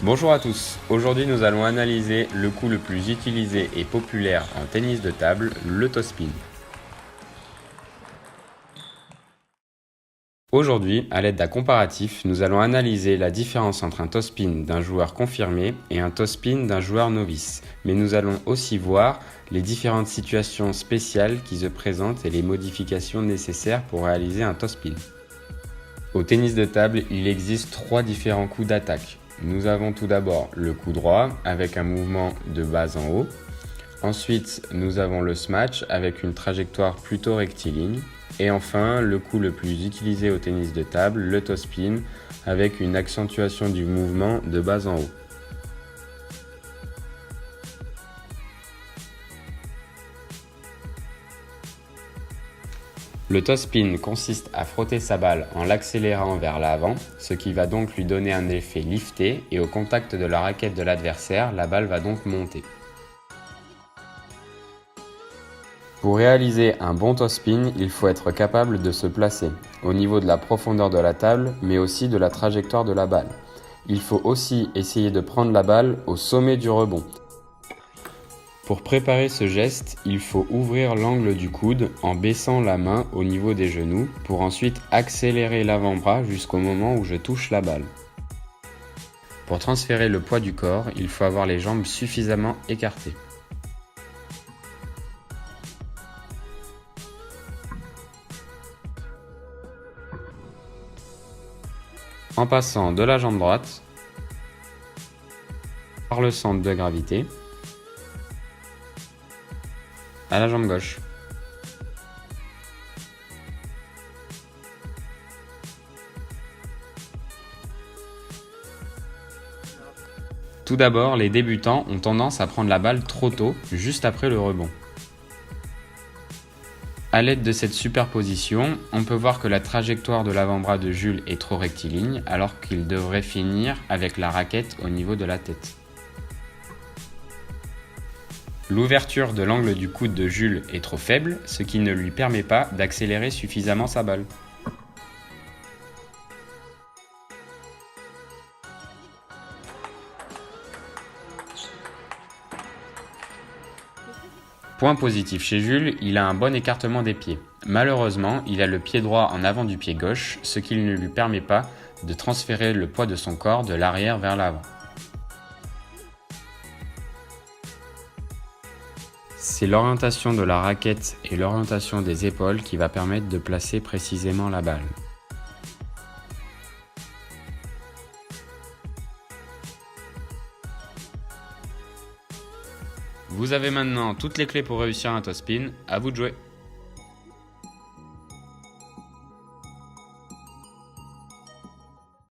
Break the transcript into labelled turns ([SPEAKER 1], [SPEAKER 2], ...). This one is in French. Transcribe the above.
[SPEAKER 1] Bonjour à tous, aujourd'hui nous allons analyser le coup le plus utilisé et populaire en tennis de table, le toe-spin. Aujourd'hui, à l'aide d'un comparatif, nous allons analyser la différence entre un toe-spin d'un joueur confirmé et un toe-spin d'un joueur novice. Mais nous allons aussi voir les différentes situations spéciales qui se présentent et les modifications nécessaires pour réaliser un toe-spin. Au tennis de table, il existe 3 différents coups d'attaque. Nous avons tout d'abord le coup droit avec un mouvement de bas en haut. Ensuite, nous avons le smash avec une trajectoire plutôt rectiligne. Et enfin, le coup le plus utilisé au tennis de table, le toe spin, avec une accentuation du mouvement de bas en haut. Le toe spin consiste à frotter sa balle en l'accélérant vers l'avant, ce qui va donc lui donner un effet lifté et au contact de la raquette de l'adversaire, la balle va donc monter. Pour réaliser un bon toe spin, il faut être capable de se placer au niveau de la profondeur de la table, mais aussi de la trajectoire de la balle. Il faut aussi essayer de prendre la balle au sommet du rebond. Pour préparer ce geste, il faut ouvrir l'angle du coude en baissant la main au niveau des genoux pour ensuite accélérer l'avant-bras jusqu'au moment où je touche la balle. Pour transférer le poids du corps, il faut avoir les jambes suffisamment écartées. En passant de la jambe droite par le centre de gravité à la jambe gauche. Tout d'abord, les débutants ont tendance à prendre la balle trop tôt, juste après le rebond. À l'aide de cette superposition, on peut voir que la trajectoire de l'avant-bras de Jules est trop rectiligne, alors qu'il devrait finir avec la raquette au niveau de la tête. L'ouverture de l'angle du coude de Jules est trop faible, ce qui ne lui permet pas d'accélérer suffisamment sa balle. Point positif chez Jules, il a un bon écartement des pieds. Malheureusement, il a le pied droit en avant du pied gauche, ce qui ne lui permet pas de transférer le poids de son corps de l'arrière vers l'avant. C'est l'orientation de la raquette et l'orientation des épaules qui va permettre de placer précisément la balle. Vous avez maintenant toutes les clés pour réussir un toe spin, à vous de jouer.